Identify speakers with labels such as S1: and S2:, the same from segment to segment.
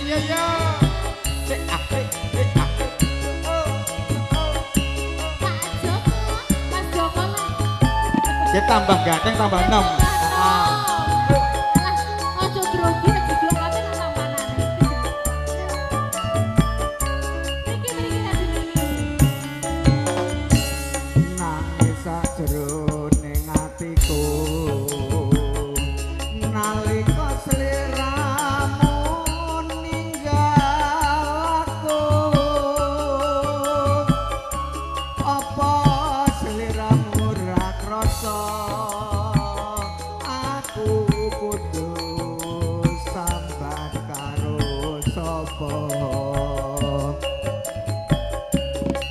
S1: iya iya. Cek apik.
S2: Mas Joko lah.
S1: Dia tambah ganteng tambah enom.
S2: Ojo grogi nek diglokake nang tampanane. Mriki
S3: Nangis sajroning atiku nalika sliramu ninggal aku apa sliramu ra krasa aku kudu sambat karo sapa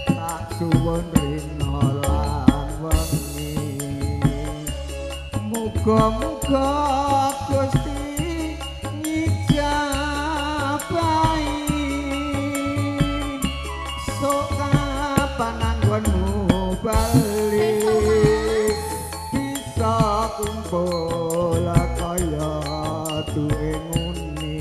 S3: tak suwun rina lan wengi muga-muga Gusti ngijabahi sok kapan anggonmu bali bisa kumpul kaya duwe muni.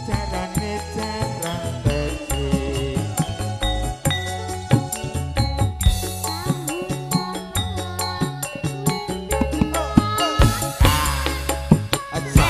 S1: Carane jarang teki. Aja.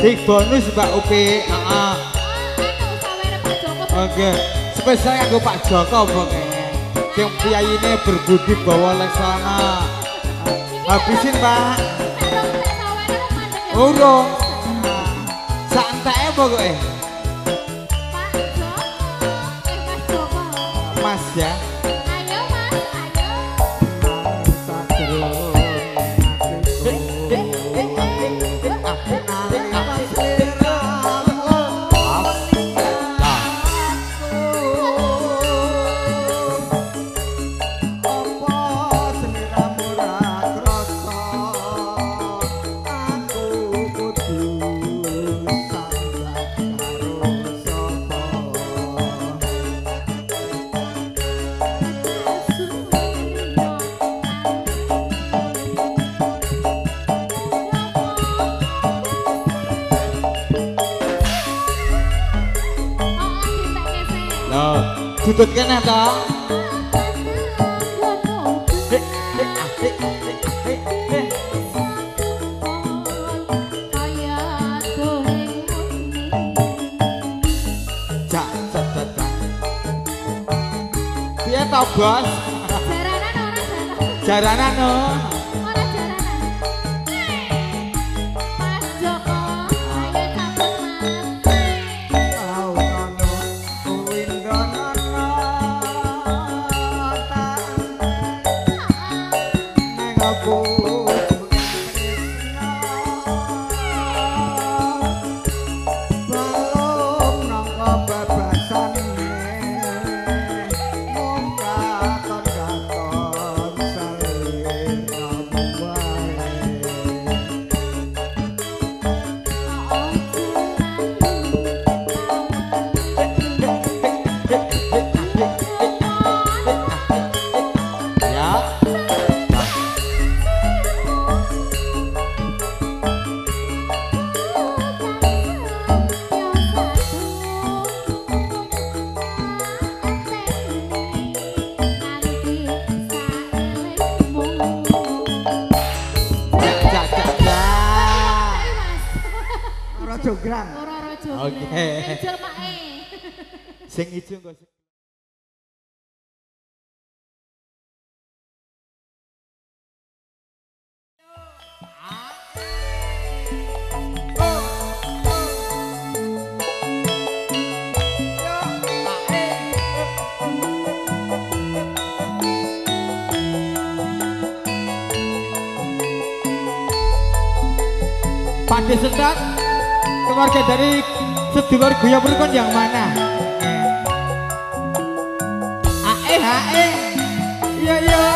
S1: Big bonus Mbak Upi. Heeh.
S2: Anu sawere Pak Joko.
S1: Oke. Spesial kanggo Pak Joko pokoke. Sing piyayine berbudi bawa leksana. Habisin, Pak.
S2: Sawere mandek ya.
S1: Urung. Santeke pokoke.
S2: Pak Joko. Mas Joko.
S1: Mas ya.
S2: Ayo Mas, ayo.
S1: Loh, tutut kene to. Jak jak jak. Piye to, Bos? Jaranan no.
S3: Jograng.
S1: Oke.
S2: Ijo mae.
S1: Sing ijo kok. Pak Desendat, keluarga dari sedulur Guya Perukon yang mana? Ae, iya.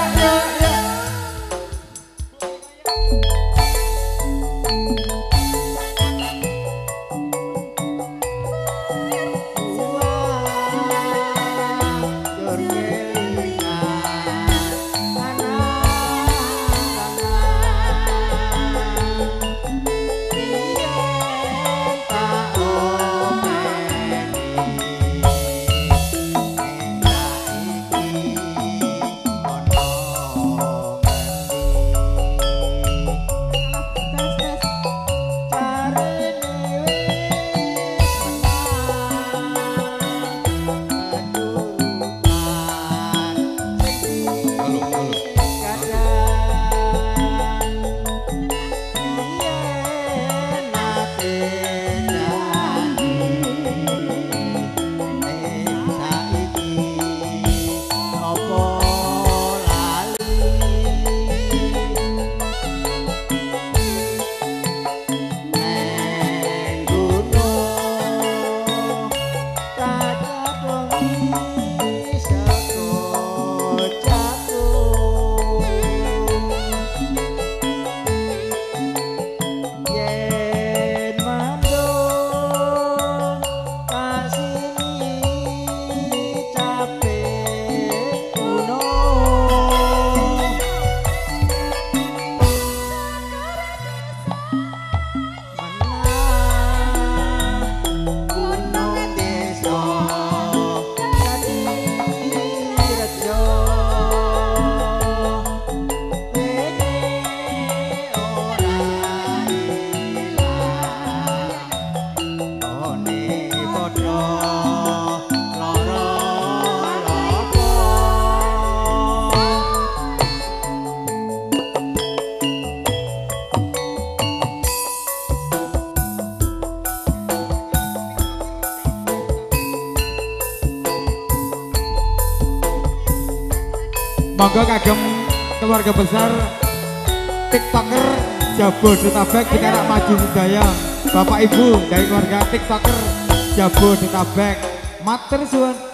S1: Monggo kagem keluarga besar TikToker Jabodetabek Dinarak Maju Sedaya. Bapak Ibu dari keluarga TikToker Jabodetabek. Matur suwun.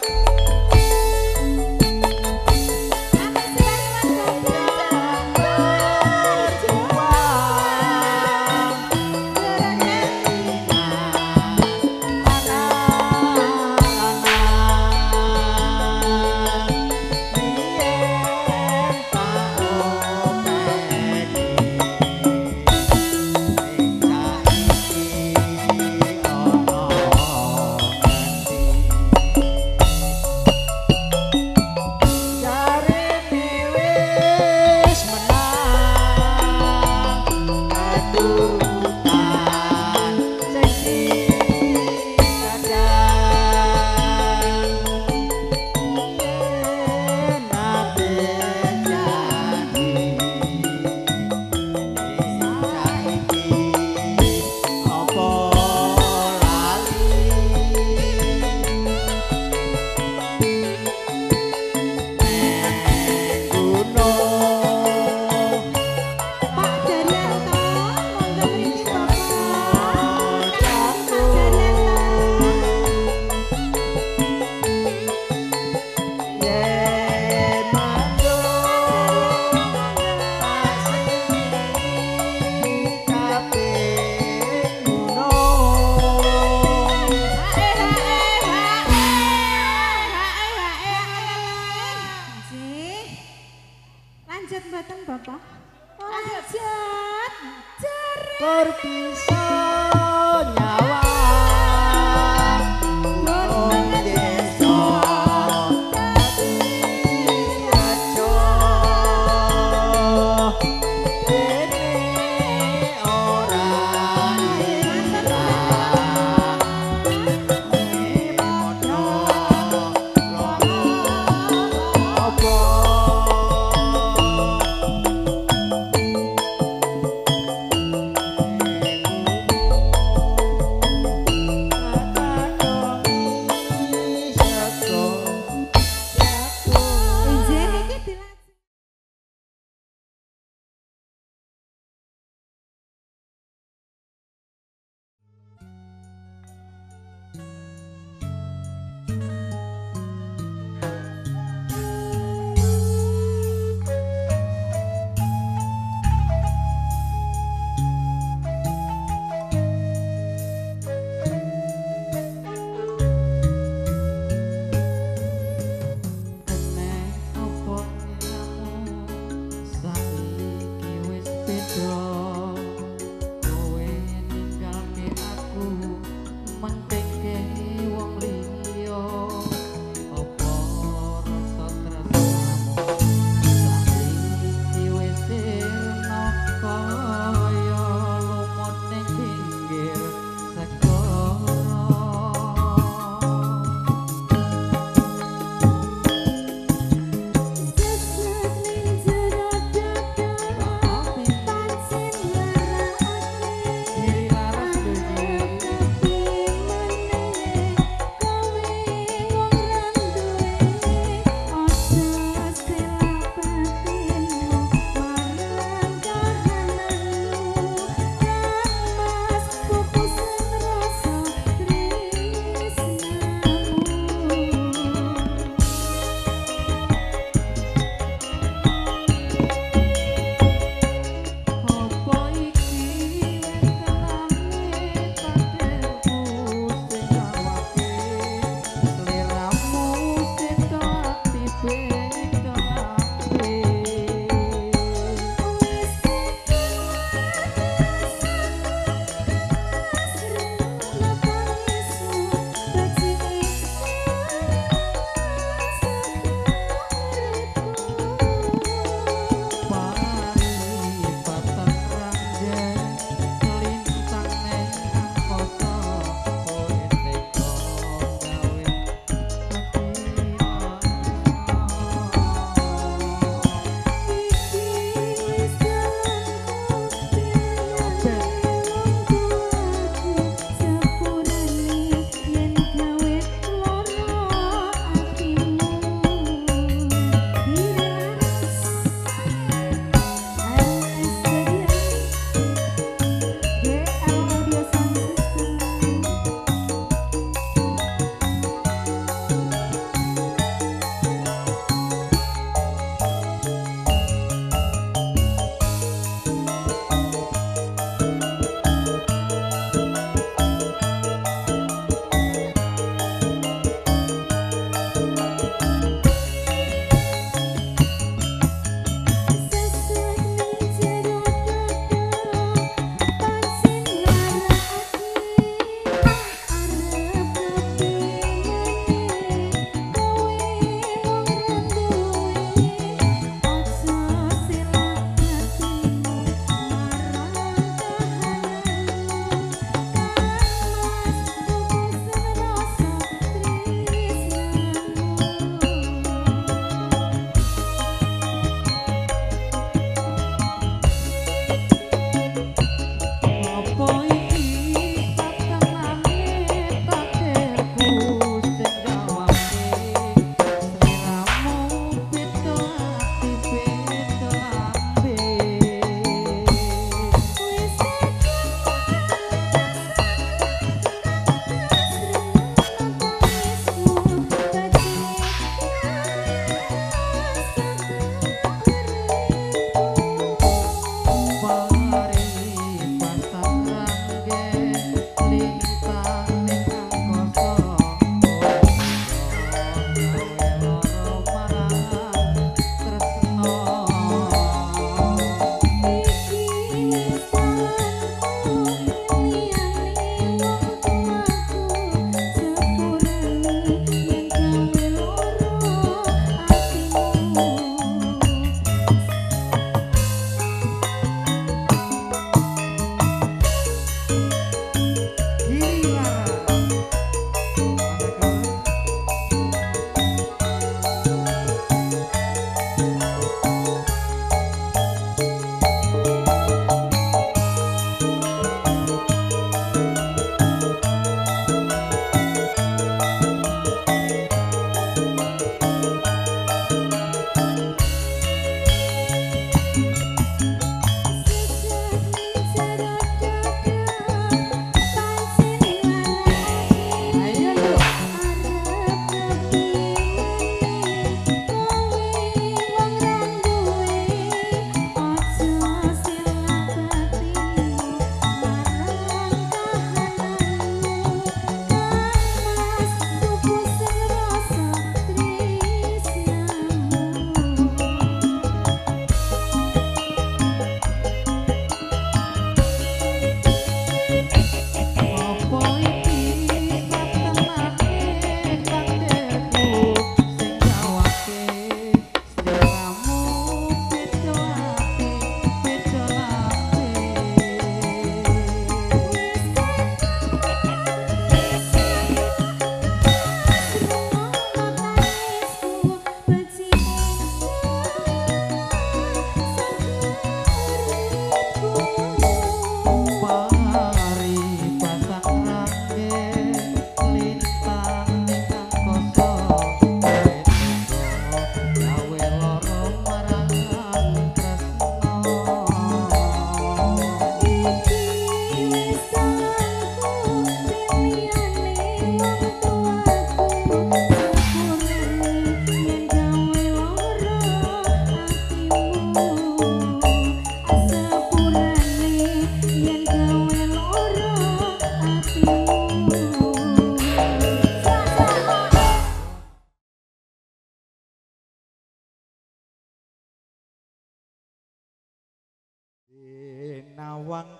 S1: nyawang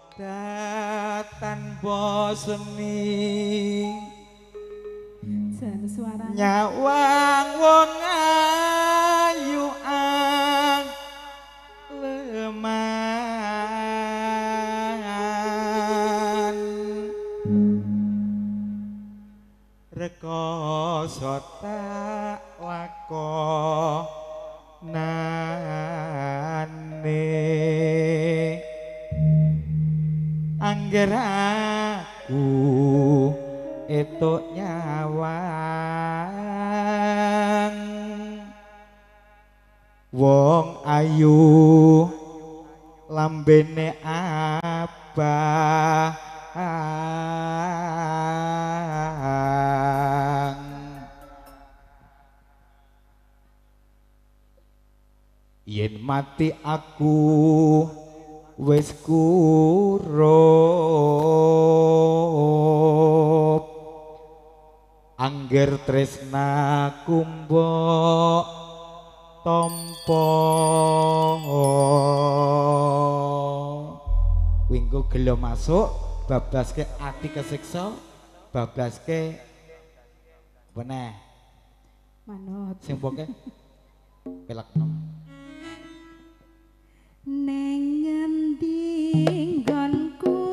S1: tanpa seni
S2: Jan suarane.
S1: nyawang wong ayu ang leman rekoso tak lakonane angger aku etuk nyawang wong ayu lambene abang yen mati aku wis kurup angger tresnaku mbok tampa wingko gelo masuk babaske ati kesiksa babaske meneh
S2: Manut.
S1: sing poke pelak nom
S2: Neng ngendi nggonku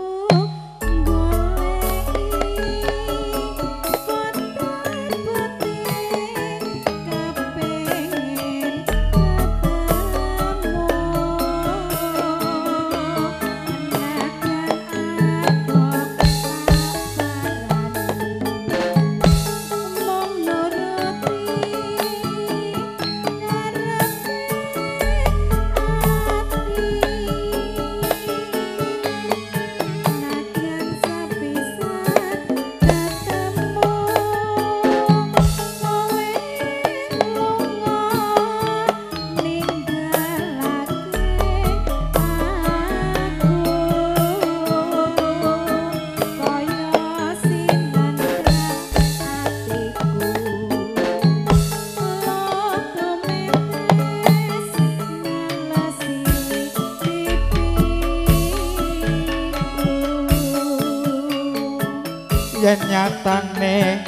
S1: yen nyatane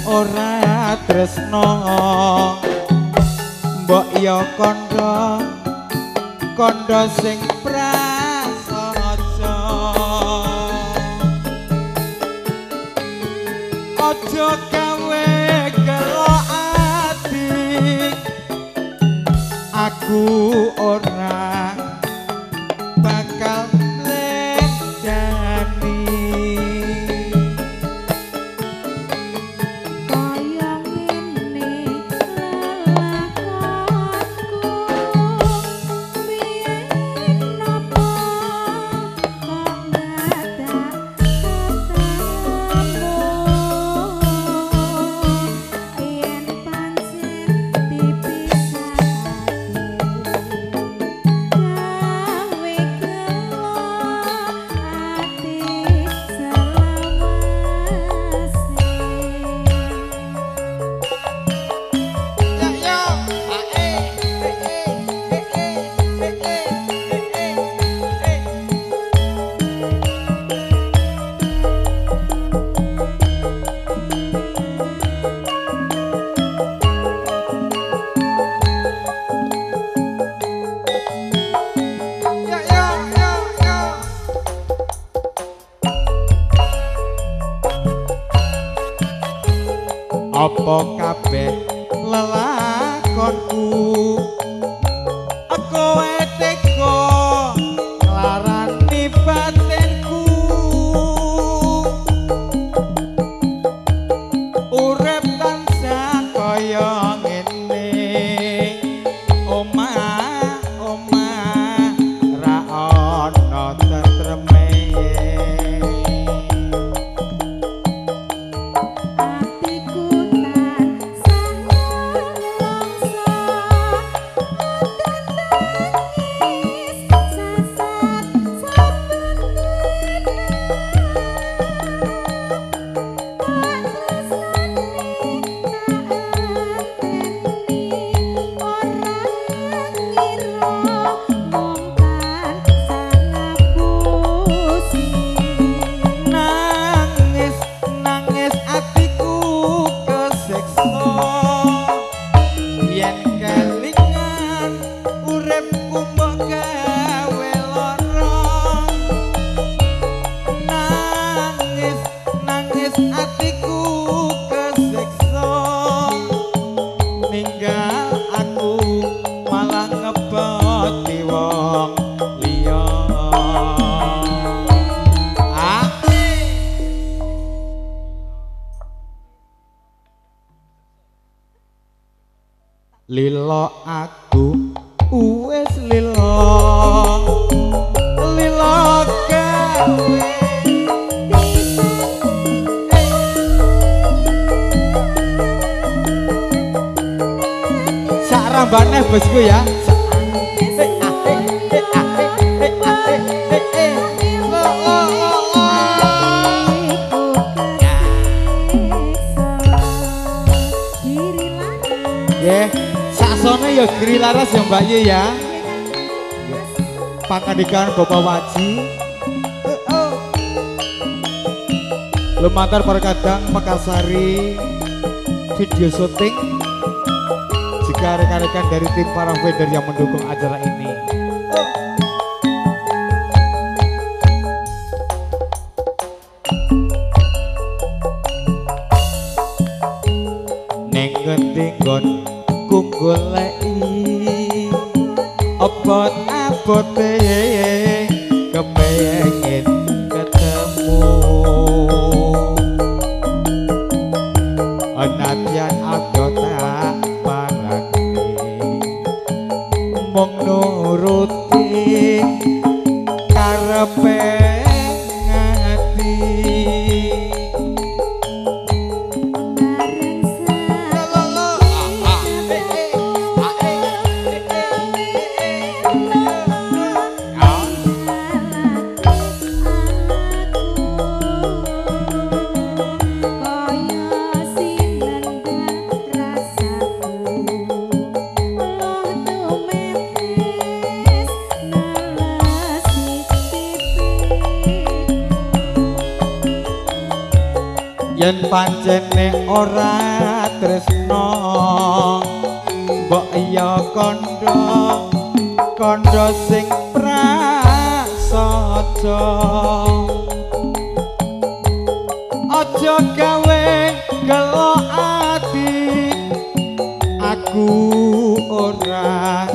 S1: ora tresno mbok ya kandha sing prasaja aja gawe gelo ati aku ora bakal mlejani apa kabeh lelakonku kowe teko nglarani batinku urip tansah kaya ngene omah ra ana tentreme Lilo aku wis lilo gawe sak rambane bosku ya. Saksone ya giri laras ya Mbak Ye ya. Pangandikan Bapak Waji. Lumantar Perkadang Mekarsari video syuting. Jika rekan-rekan dari tim para vendor yang mendukung acara ini. Neng ngendi nggon goleki abot-abote kepengin ketemu anatian aku tak parani mung nuruti karepe ngati yen pancene ora tresno mbok ya kandha sing prasaja aja gawe gelo ati aku ora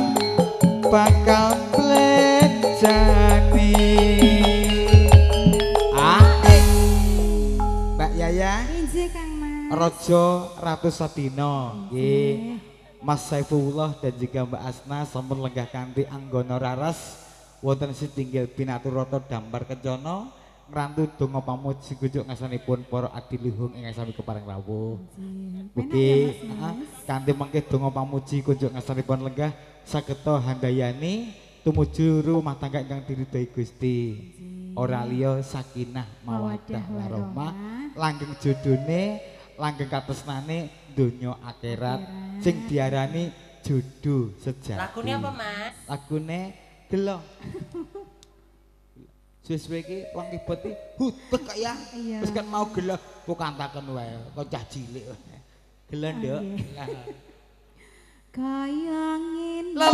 S1: bakal plejani. Rojo Ratu Sadina nggih Mas Saifullah dan juga Mbak Asna sampun lenggah kanthi anggana raras wonten Sitinggil Pinaturata Dampar Kencana ngrantu donga pamuji kunjuk ngasanipun para adiluhung ingkang sami kepareng rawuh. Mugi kanthi mengke donga pamuji kunjuk ngasanipun lenggah sageta handayani tumuju rumah tangga ingkang diridhoi Gusti. Ora liya sakinah mawaddah warahmah langgeng jodhone langgeng katresnane donya akhirat sing diarani jodoh sejati. Lagune apa, Mas? Lagune Gelo. Sesuai iki wong kibeti hudeg kok ya. Wis kan mau gelo kok kantaken wae kok cah cilik. Gelo nduk.
S2: Kaya ngin
S1: la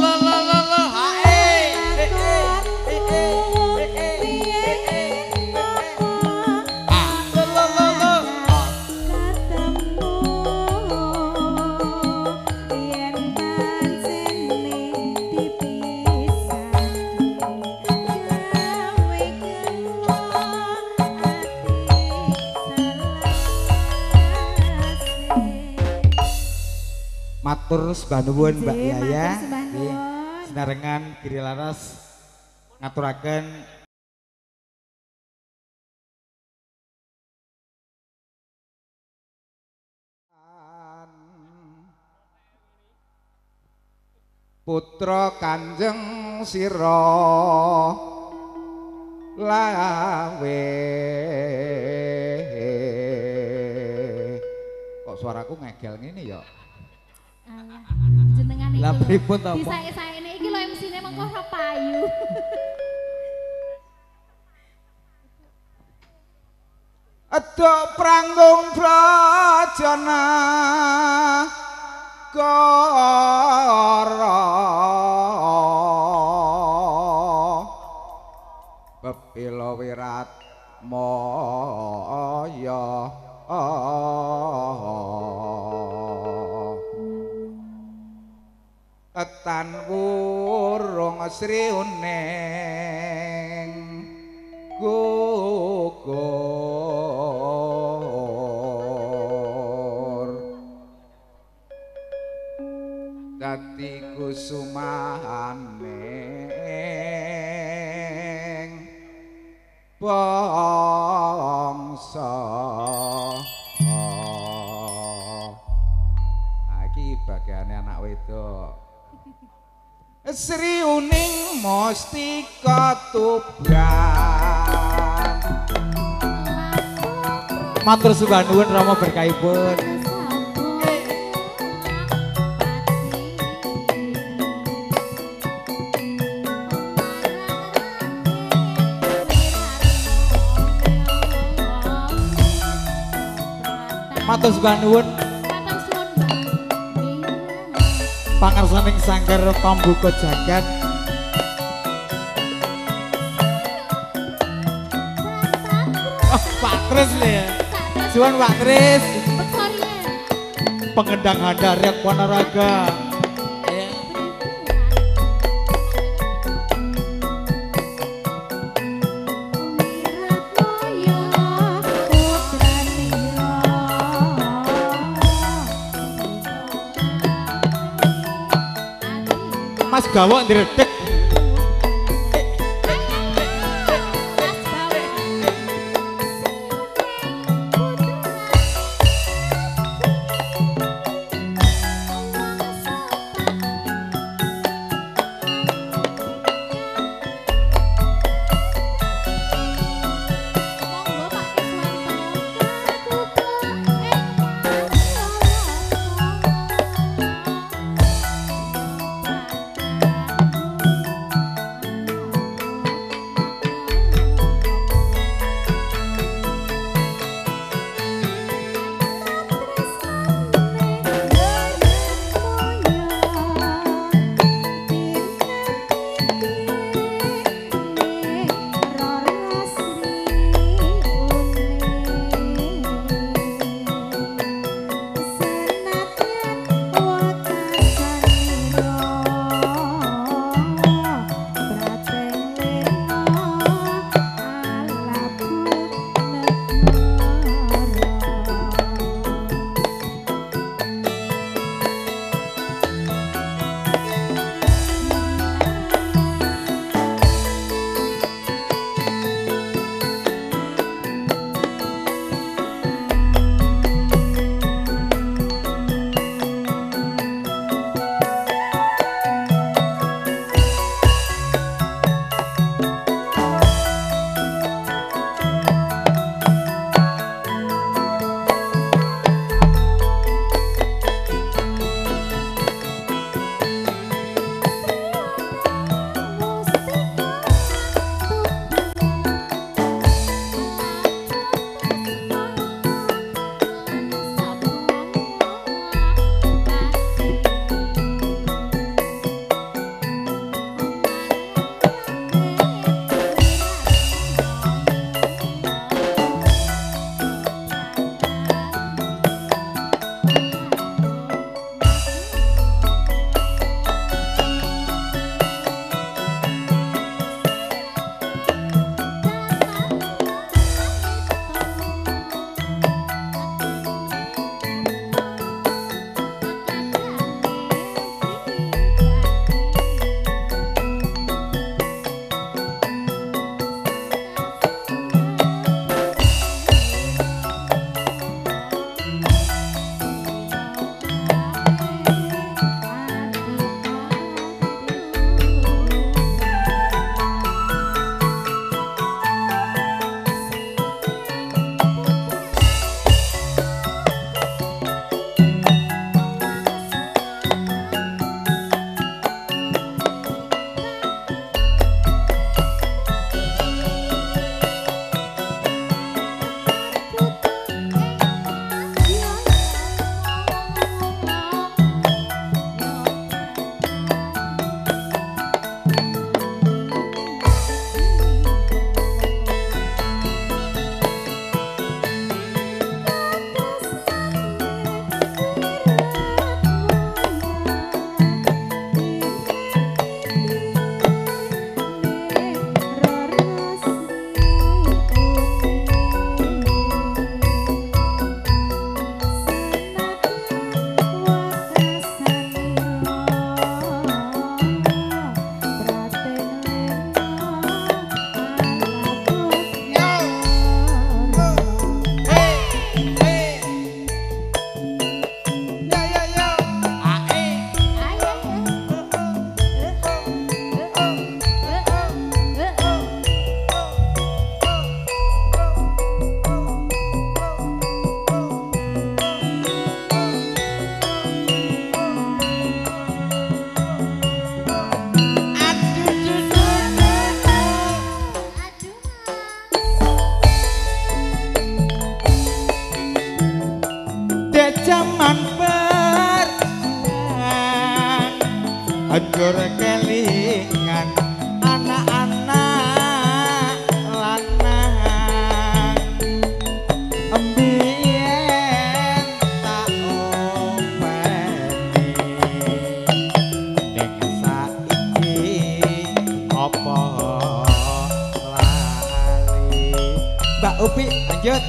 S1: hae. Matur sembah nuwun Mbak Yaya. Sinarengan Giri Laras ngaturaken putra Kanjeng Sira lawe. Kok suaraku ngegel ngene ya?
S2: Jenengan iki.
S1: Lah pripun to?
S2: Disae-saene iki lho MC-ne mengko ora payu.
S1: Aduk pranggung brajana kara pepila wirat maya tetan wurung sriuning gugur
S4: dadi kusumaning bangsa iki bagiane anak wedok Sri Uning Mustika Tuban
S1: matur sembah nuwun rama berkahipun matur sembah nuwun pangarsaning sanggar pambuka jagat Pak Tris ya Suwun Pak Tris pengendang handarek Wanaraga Mas Gawok diredek jaman berjuang hancur kelingan anak-anak lanang mbien tak openi ning saiki apa lali Mbak Upi lanjut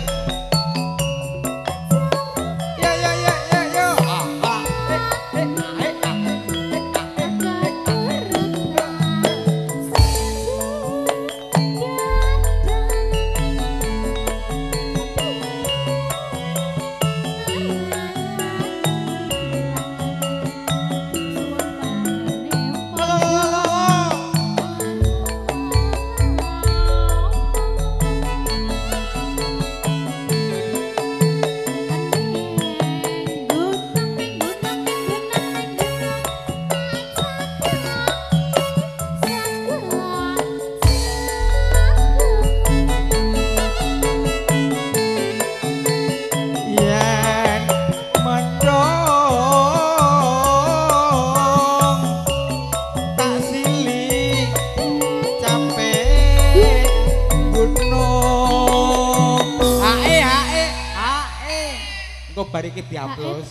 S1: bar iki diupload.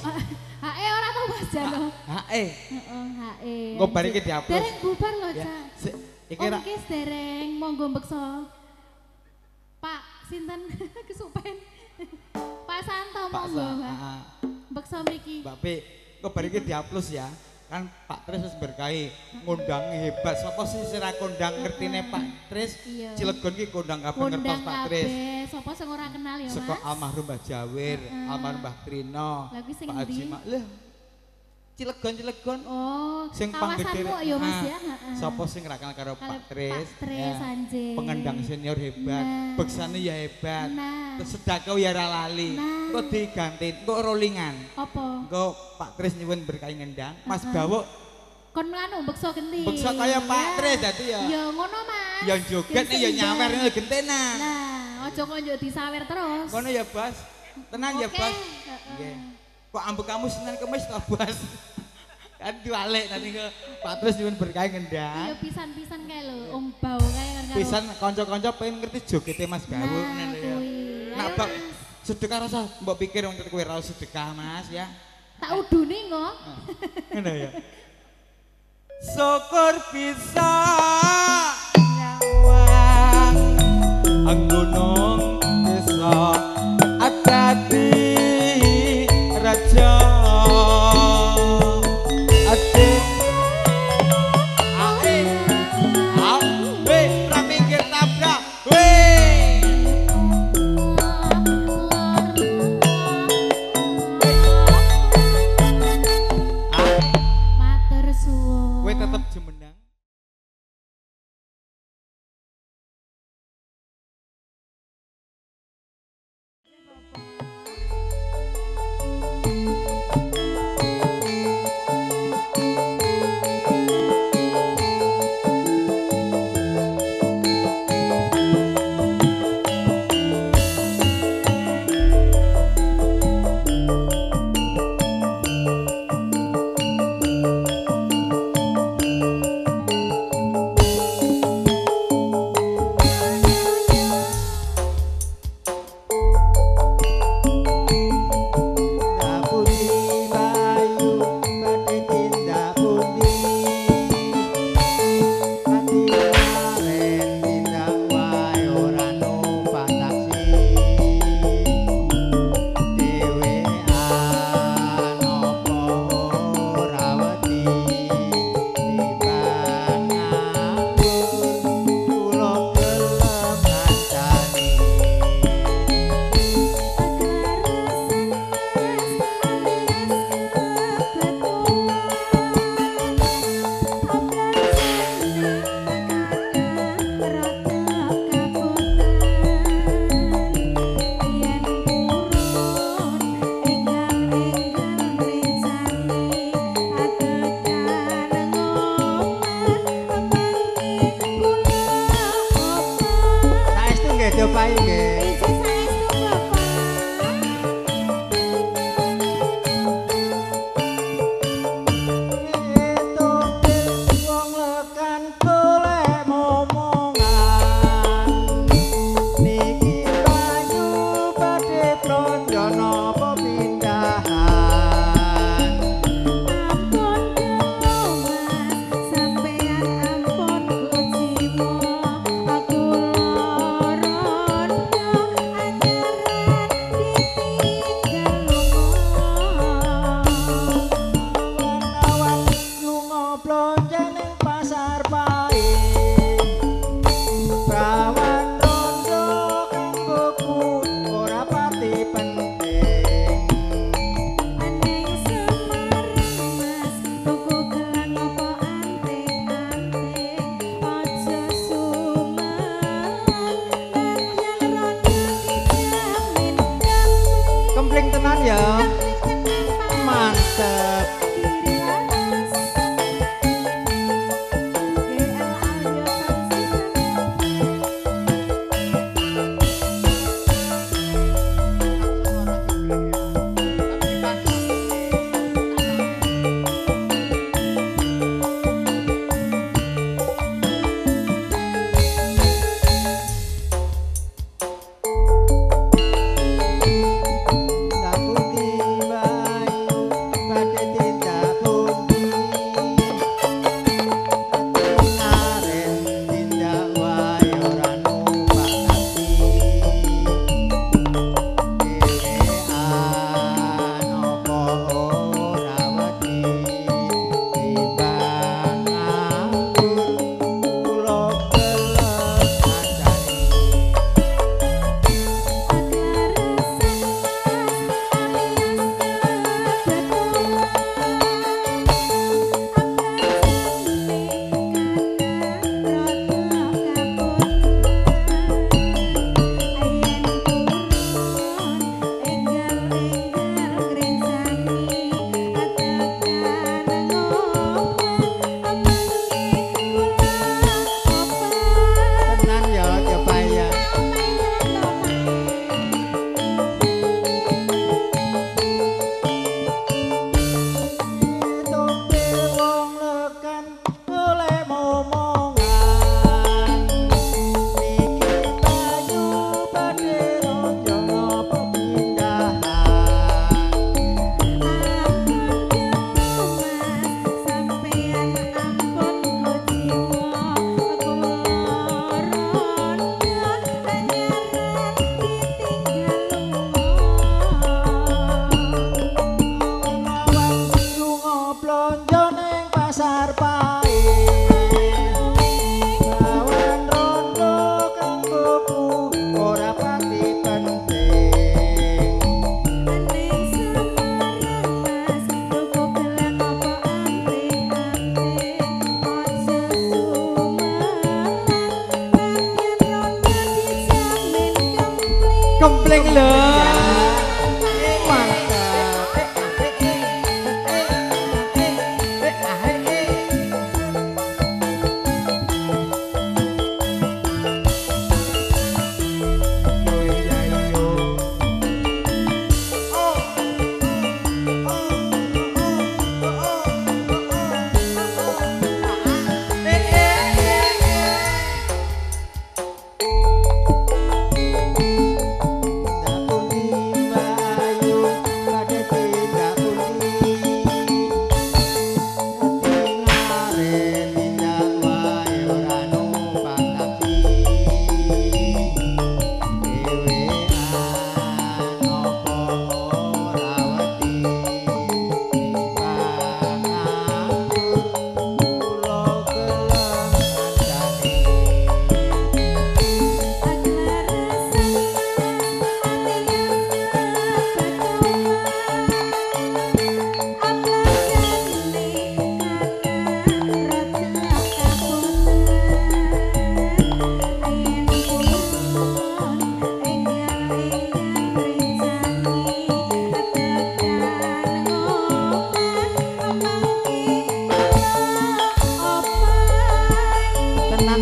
S2: Hae ora tau Mas Jano.
S1: Hae.
S2: Heeh, hae.
S1: Engko bar iki diupload.
S2: Dereng bubar lho, Cak.
S1: Iki ra
S2: Oke, dereng monggo mbeksa. Pak sinten kesupen. Pak Santo monggo, Mbak. Mbeksa mriki.
S1: Mbak P, engko bar iki diupload ya. Kan Pak Tris wis berkahi ngundang hebat. Sapa sih sing ra kondang ngertine Pak Tris? Cilegon iki kondang kabeh ngertos Pak Tris.
S2: Sapa sing ora kenal ya, Mas?
S1: Saka almarhum Mbah Jawir, almarhum Mbah Trino, Pak Haji Mak. Lah Cilegon.
S2: Oh,
S1: sing
S2: kawasanmu ya Mas ya?
S1: Sapa sing ra kenal karo Pak Tris?
S2: Pak Tris anjing.
S1: Pengendang senior hebat, beksane ya hebat.
S2: Nah.
S1: Sedekah ya ra lali. Engko diganti, engko rolingan.
S2: Apa?
S1: Engko Pak Tris nyuwun berkahi ngendang, Mas Bawuk
S2: kon nganu beksa genti.
S1: beksa kaya Pak Tris dadi ya.
S2: Ya ngono Mas.
S1: Ya joget ya nyawer gentenan.
S2: Nah, aja kok yo disawer terus.
S1: Ngono ya, Bos. Tenan ya, Bos. Nggih. Kok ambek kamu Senin Kemis to, Bos? Kan diwalik nanti ke Pak Tris nyuwun berkahi ngendang.
S2: Iya pisan-pisan kae lho, Om Bau kae kan karo.
S1: Pisan kanca-kanca pengen ngerti jogete Mas Bawuk
S2: Nah, kuwi.
S1: Nak bak sedekah rasa mbok pikir wong kowe ra sedekah Mas ya.
S2: Tak udune kok.
S1: Ngono ya. Syukur bisa nyawang anggunung bisa ada di raja ade ae ae ra minggir tabrak weh
S2: Matur suwun.
S1: kowe tetep jemenang kopling lho.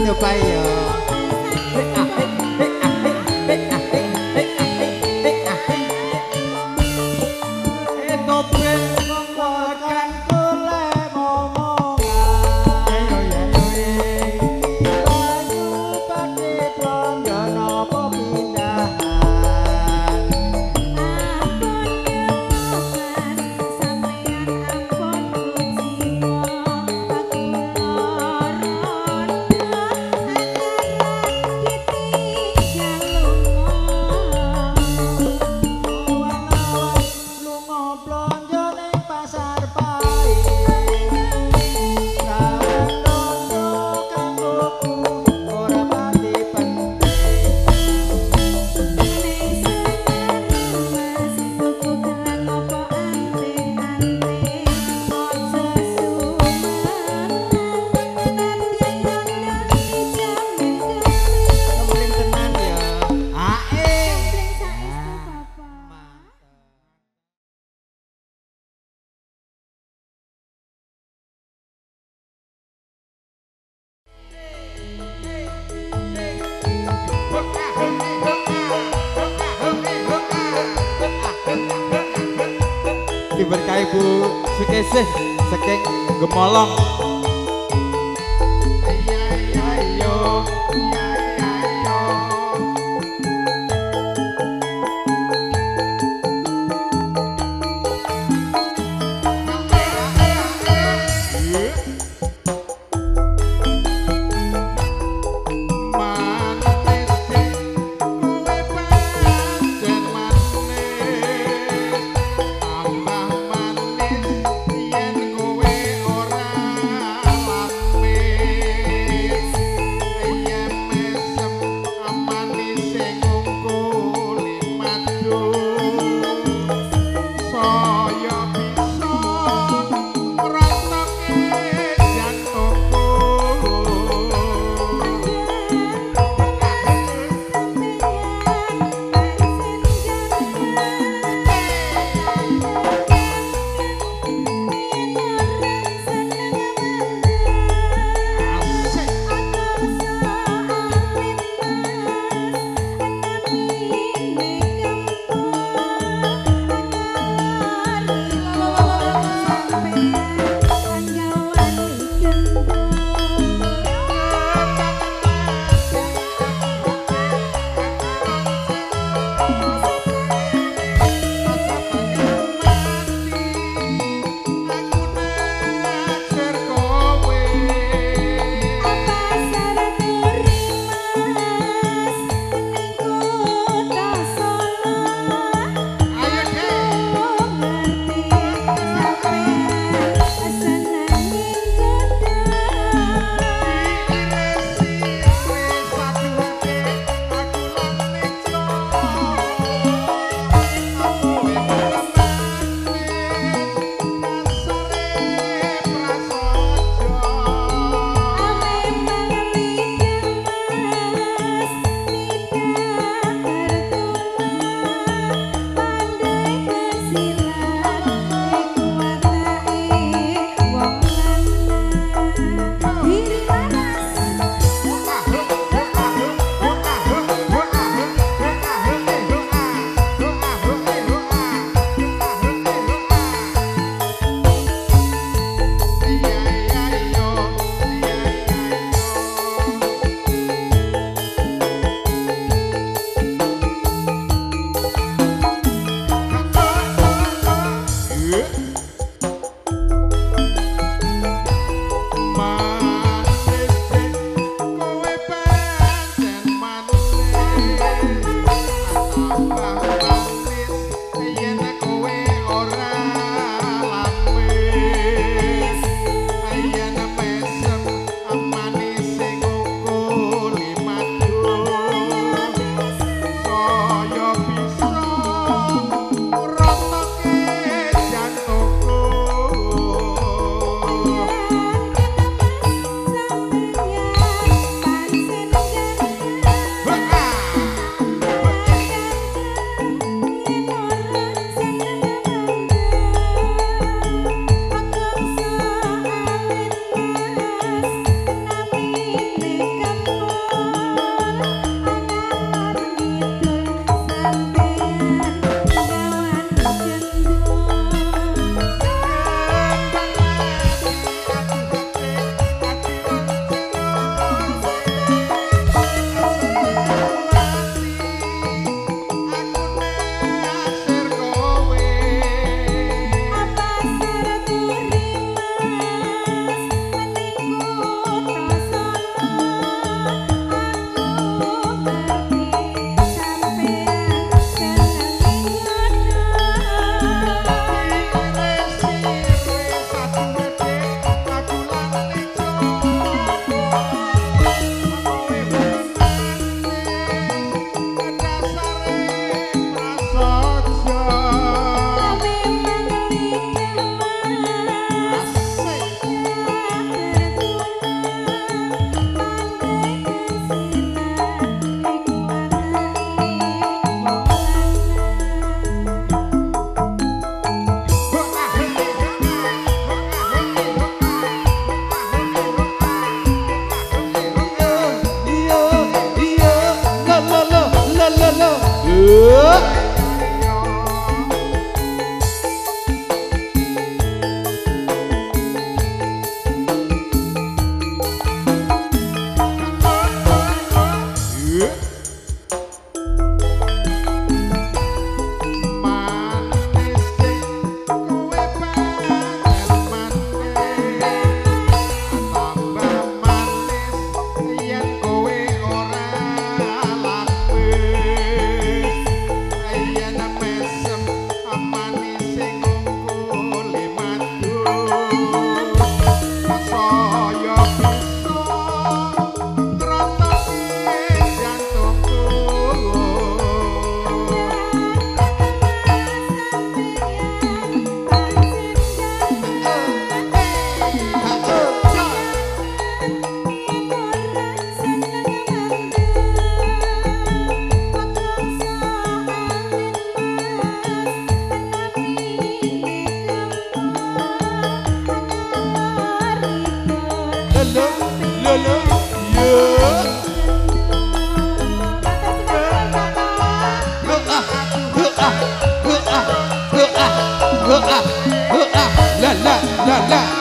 S1: Yo Pak yo. Diberkahi Bu Sukesih saking Gemolong.
S4: Tambah manis yen kowe ora La la la la